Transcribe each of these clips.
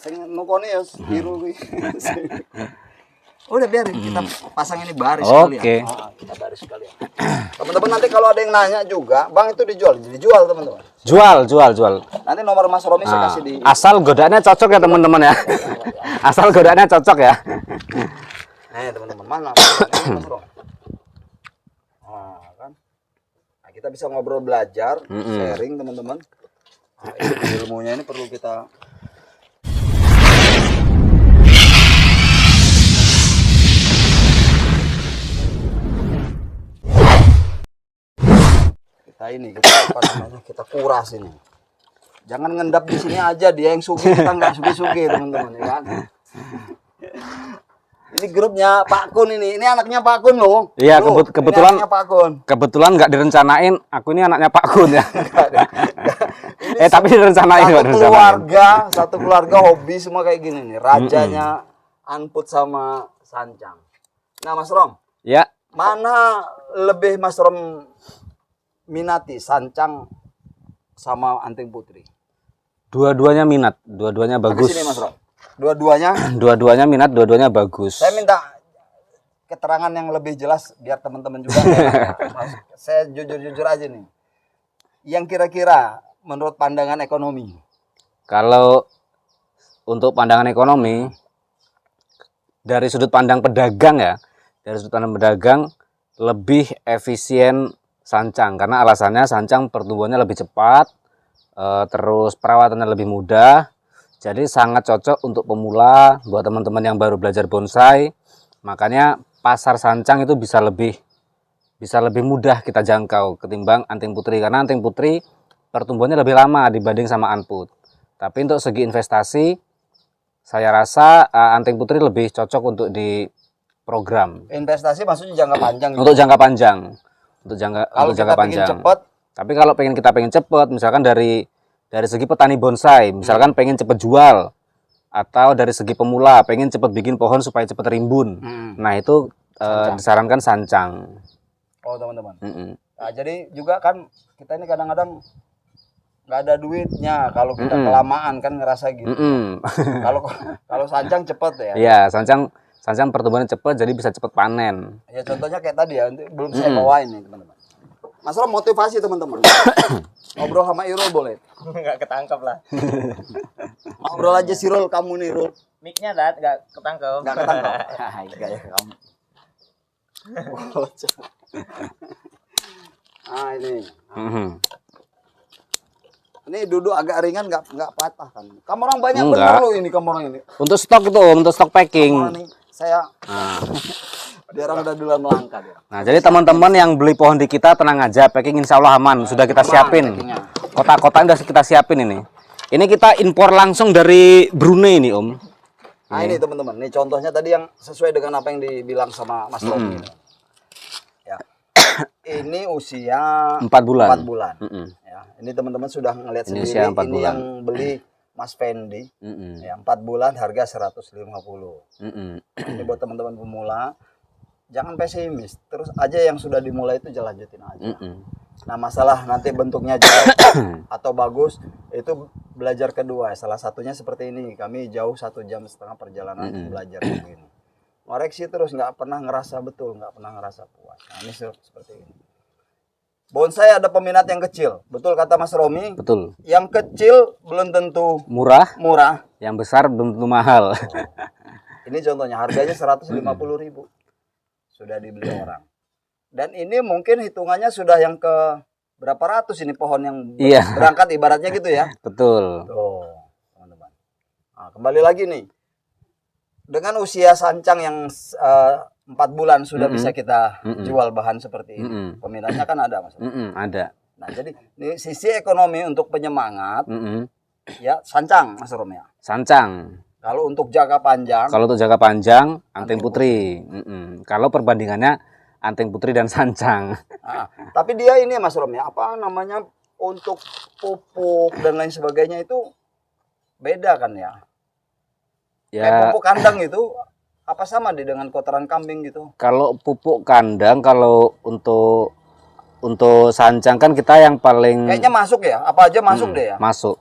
Sing nukone ya biru kuwi. Udah biarin kita pasang ini baris sekalian. Oke. Kita baris sekalian. Teman-teman nanti kalau ada yang nanya juga, Bang itu dijual teman-teman. Jual. Nanti nomor Mas Romi saya kasih di. Asal godaannya cocok ya teman-teman ya. Asal godaannya cocok ya. Teman-teman mana ini Mas Romi? Kan. Nah, kita bisa ngobrol belajar, sharing teman-teman. Nah, ilmunya ini perlu kita. Kita kuras ini. Jangan ngendap di sini aja, dia yang sugih, kita nggak sugih-sugih teman-teman ya kan. Ini grupnya Pak Kun ini anaknya Pak Kun loh. Iya, kebetulan Pak Kun. Kebetulan nggak direncanain, aku ini anaknya Pak Kun ya. Tapi direncanain satu keluarga hobi semua kayak gini nih. Rajanya Anput sama Sancang. Nah, Mas Rom. Ya. Mana lebih Mas Rom minati, Sancang sama Anting Putri? Dua-duanya minat, dua-duanya bagus. Sini Mas Rom. Dua-duanya? Dua-duanya minat, dua-duanya bagus. Saya minta keterangan yang lebih jelas biar teman-teman juga. Saya jujur-jujur aja nih. Yang kira-kira menurut pandangan ekonomi? Kalau untuk pandangan ekonomi, dari sudut pandang pedagang ya, lebih efisien Sancang, karena alasannya Sancang pertumbuhannya lebih cepat, terus perawatannya lebih mudah, jadi sangat cocok untuk pemula, buat teman-teman yang baru belajar bonsai. Makanya pasar Sancang itu bisa lebih mudah kita jangkau ketimbang Anting Putri, karena Anting Putri pertumbuhannya lebih lama dibanding sama Anput. Tapi untuk segi investasi, saya rasa Anting Putri lebih cocok untuk di program. Investasi maksudnya jangka panjang. Untuk jangka panjang. Untuk jangka panjang. Cepet. Tapi kalau kita pengen cepet, misalkan dari segi petani bonsai, misalkan pengen cepet jual, atau dari segi pemula pengen cepet bikin pohon supaya cepet rimbun, nah itu disarankan Sancang. Oh teman-teman. Nah, jadi juga kan kita ini kadang-kadang nggak ada duitnya kalau kita kelamaan kan ngerasa gitu. Kalau Sancang cepet ya. Iya, Sancang pertumbuhannya cepet, jadi bisa cepet panen. Ya contohnya kayak tadi ya, belum saya bawain nih teman-teman. Mas Rom motivasi teman-teman. Ngobrol sama Irul boleh? Nggak ketangkep lah. Ngobrol aja si Rul, kamu nih Rul. Mic-nya nggak ketangkep. Nggak ketangkep. Gaya kamu. Ini. Ini duduk agak ringan, nggak patah kan? Kamu orang banyak bener loh ini, kamu orang ini. Untuk stok itu, untuk stok packing. Saya dia orang udah duluan melangkah dia. Nah, jadi teman-teman yang beli pohon di kita tenang aja, packing insya Allah aman, sudah kita siapin. Kotak-kotaknya udah kita siapin ini. Ini kita impor langsung dari Brunei nih Om. Nah ini teman-teman, ini contohnya tadi yang sesuai dengan apa yang dibilang sama Mas Romi. Ya. Ini usia 4 bulan. 4 bulan. Ya, ini teman-teman sudah ngelihat sendiri. Ini yang beli Mas Fendi, ya 4 bulan harga 150. Ini buat teman-teman pemula, jangan pesimis, terus aja yang sudah dimulai itu lanjutin aja. Nah masalah nanti bentuknya jelek atau bagus itu belajar kedua. Salah satunya seperti ini, kami jauh 1,5 jam perjalanan belajar begini. Ngoreksi terus, nggak pernah ngerasa betul, nggak pernah ngerasa puas. Nah ini seperti ini. Bonsai ada peminat yang kecil, betul kata Mas Romi. Betul. Yang kecil belum tentu murah. Yang besar belum tentu mahal. Ini contohnya harganya 150.000 sudah dibeli orang. Dan ini mungkin hitungannya sudah yang ke berapa ratus ini pohon yang berangkat ibaratnya gitu ya. Betul. Tuh, teman-teman. Nah, kembali lagi nih. Dengan usia Sancang yang 4 bulan sudah bisa kita jual bahan seperti ini. Peminatnya kan ada Mas. Ada. Nah, jadi ini sisi ekonomi untuk penyemangat. Ya, Sancang Mas Rom ya. Sancang. Kalau untuk jangka panjang, Anting Putri. Kalau perbandingannya Anting Putri dan Sancang. Nah, tapi dia ini Mas Rom ya, apa namanya, untuk pupuk dan lain sebagainya itu beda kan ya? Ya. Kayak pupuk kandang itu apa sama dengan kotoran kambing gitu? Kalau pupuk kandang, kalau untuk Sancang kan kita yang paling kayaknya masuk ya, apa aja masuk deh ya. Masuk.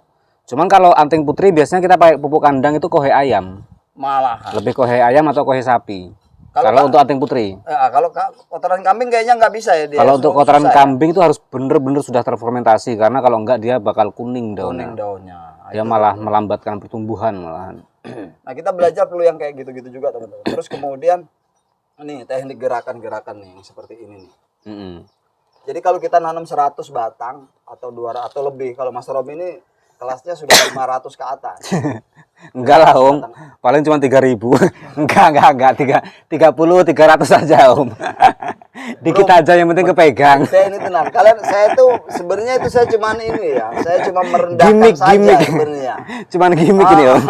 Cuman kalau anting putri biasanya kita pakai pupuk kandang itu kohe ayam. Malahan. Lebih kohe ayam atau kohe sapi. Kalau untuk anting putri. Kalau kotoran kambing kayaknya nggak bisa ya dia. Kalau untuk kotoran kambing itu harus bener-bener sudah terfermentasi, karena kalau enggak dia bakal kuning daunnya. Kuning daunnya. Dia malah melambatkan pertumbuhan malahan. Nah, kita belajar perlu yang kayak gitu-gitu juga, teman-teman. Terus kemudian nih teknik gerakan-gerakan nih yang seperti ini nih. Jadi kalau kita nanam 100 batang atau 200 atau lebih, kalau Mas Rob ini kelasnya sudah 500 ke atas. Enggak lah Om, paling cuma 3.000. enggak 30 300 saja Om. Dikit aja yang penting kepegang. Saya ini tenang. Saya tuh sebenarnya itu saya cuman ini ya. Saya cuma merendahkan saja sebenarnya. Cuman gimmick ini Om.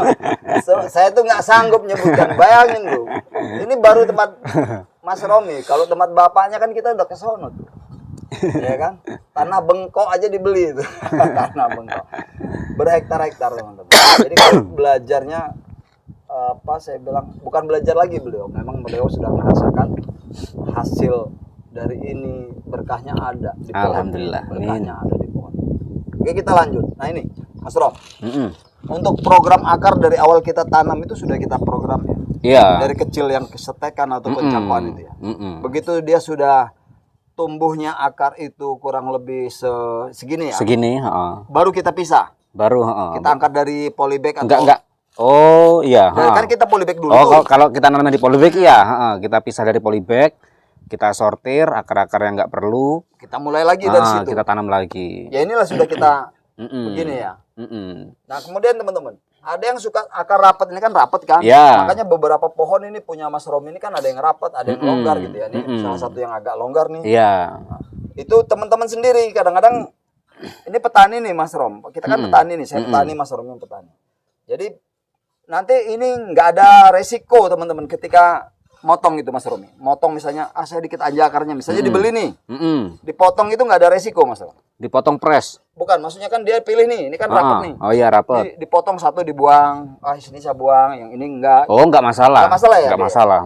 Saya tuh nggak sanggup nyebutkan. Bayangin lu. Ini baru tempat Mas Romi. Kalau tempat bapaknya kan kita udah ke sono tuh. Ya kan? Tanah bengkok aja dibeli itu. Tanah bengkok. Berhektar-hektar teman-teman. Jadi kalau belajarnya saya bilang bukan belajar lagi beliau. Memang beliau sudah merasakan hasil dari ini, berkahnya ada di pohon. Alhamdulillah. Berkahnya ada di pohon. Oke, kita lanjut. Nah ini Mas Rom. Untuk program akar dari awal kita tanam itu sudah kita program ya. Iya. Dari kecil yang kesetekan atau kencangkuan itu ya. Begitu dia sudah tumbuhnya akar itu kurang lebih segini ya. Segini, Baru kita pisah. Baru, Kita angkat dari polybag atau enggak. Oh, iya, kan kita polybag dulu. Oh, kalau kita nanam di polybag ya, kita pisah dari polybag, kita sortir akar-akar yang enggak perlu. Kita mulai lagi dari situ. Kita tanam lagi. Ya inilah sudah kita begini ya. Nah, kemudian teman-teman, ada yang suka akar rapat, ini kan rapat kan? Ya. Makanya beberapa pohon ini punya Mas Rom ini kan ada yang rapat, ada yang longgar gitu ya. Ini salah satu yang agak longgar nih. Iya. Nah, itu teman-teman sendiri kadang-kadang ini petani nih Mas Rom. Kita kan petani nih, saya petani, Mas Rom yang petani. Jadi nanti ini nggak ada resiko teman-teman ketika motong gitu Mas Romi. Motong misalnya, saya dikit aja akarnya, misalnya dibeli nih. Dipotong itu nggak ada resiko Mas Rom. Dipotong press. Bukan, maksudnya kan dia pilih nih, ini kan rapat nih. Oh iya rapat. Dipotong satu dibuang, sini saya buang, yang ini enggak. Oh enggak masalah. Enggak masalah ya? Enggak masalah.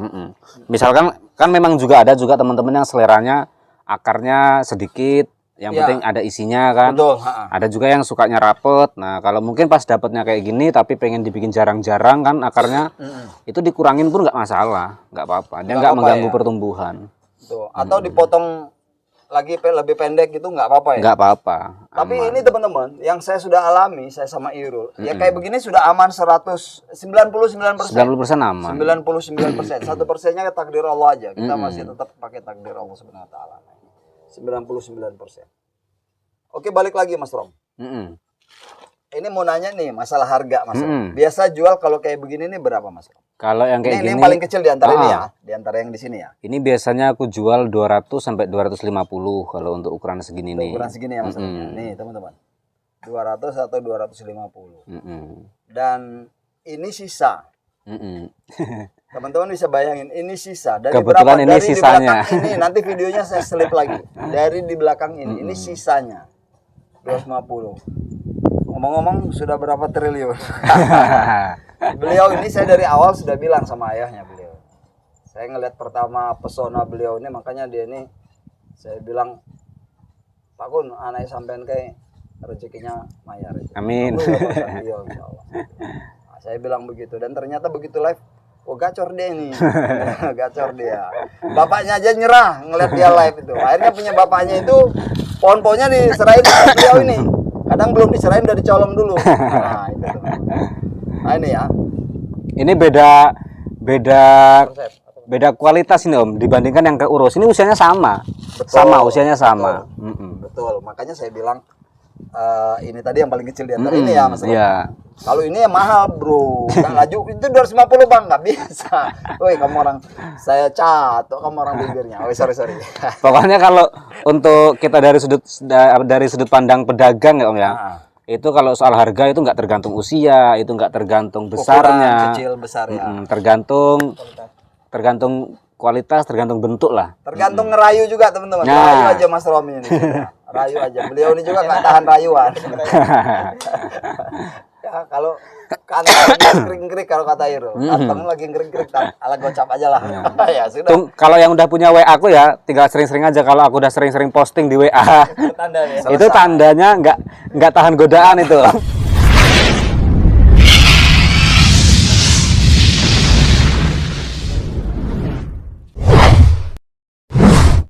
Misalkan kan memang juga ada teman-teman yang seleranya akarnya sedikit, yang penting ada isinya kan. Betul. Ada juga yang sukanya rapet. Nah kalau mungkin pas dapatnya kayak gini tapi pengen dibikin jarang-jarang kan akarnya, itu dikurangin pun nggak masalah, nggak apa-apa. Dia nggak mengganggu pertumbuhan. Tuh. Atau dipotong lagi lebih pendek gitu nggak apa-apa ya? Nggak apa-apa. Tapi ini teman-teman yang saya sudah alami, saya sama Irul, ya kayak begini sudah aman 99%. 90% aman. 99%. 1%-nya takdir Allah aja. Kita masih tetap pakai takdir Allah Subhanahu wa taala. 99%. Oke, balik lagi Mas Rom. Ini mau nanya nih masalah harga Mas Rom. Biasa jual kalau kayak begini nih berapa Mas Rom? Kalau yang kayak ini gini yang paling kecil di antara ini ya, di antara yang di sini ya. Ini biasanya aku jual 200 sampai 250 kalau untuk ukuran segini nih. Ukuran segini ya Mas Rom. Nih, teman-teman. 200 atau 250. Dan ini sisa. Teman-teman bisa bayangin ini sisa dari kebetulan berapa? Ini dari sisanya. Di belakang ini nanti videonya saya selip lagi. Dari di belakang ini sisanya 250. Ngomong-ngomong sudah berapa triliun? Beliau ini saya dari awal sudah bilang sama ayahnya beliau. Saya ngelihat pertama pesona beliau ini, makanya dia ini saya bilang, Pak Kun, anak sampean kayak rezekinya mayar. Amin. Beliau, insya Allah. Nah, saya bilang begitu dan ternyata begitu live. Oh gacor dia ini, gacor dia. Bapaknya aja nyerah ngeliat dia live itu. Akhirnya punya bapaknya itu pohon-pohonnya diserahin ke beliau ini. Kadang belum diserahin udah dicolong dulu. Nah itu tuh. Nah ini ya. Ini beda kualitas ini Om dibandingkan yang ke urus. Ini usianya sama. Betul, usianya sama. Betul. Makanya saya bilang ini tadi yang paling kecil di antara ini ya Mas. Iya. Kalau ini ya mahal bro, nggak laju itu 250 bang, nggak bisa. Woi kamu orang, saya catok kamu orang bibirnya. Oh sorry. Pokoknya kalau untuk kita dari sudut pandang pedagang ya Om ya, itu kalau soal harga itu nggak tergantung usia, itu nggak tergantung besarnya, ukuran kecil besar ya, tergantung kualitas, tergantung bentuk lah. Tergantung ngerayu juga teman-teman. Rayu aja Mas Romi ini. Rayu aja. Beliau ini juga nggak tahan rayuan. Ya, kalau kantong kering-kering kalau kata Iro, kantong lagi kering-kering, ala gocap aja lah. Ya sudah. Kalau yang udah punya WA aku ya, tinggal sering-sering aja. Kalau aku udah sering-sering posting di WA, itu tandanya nggak tahan godaan itu.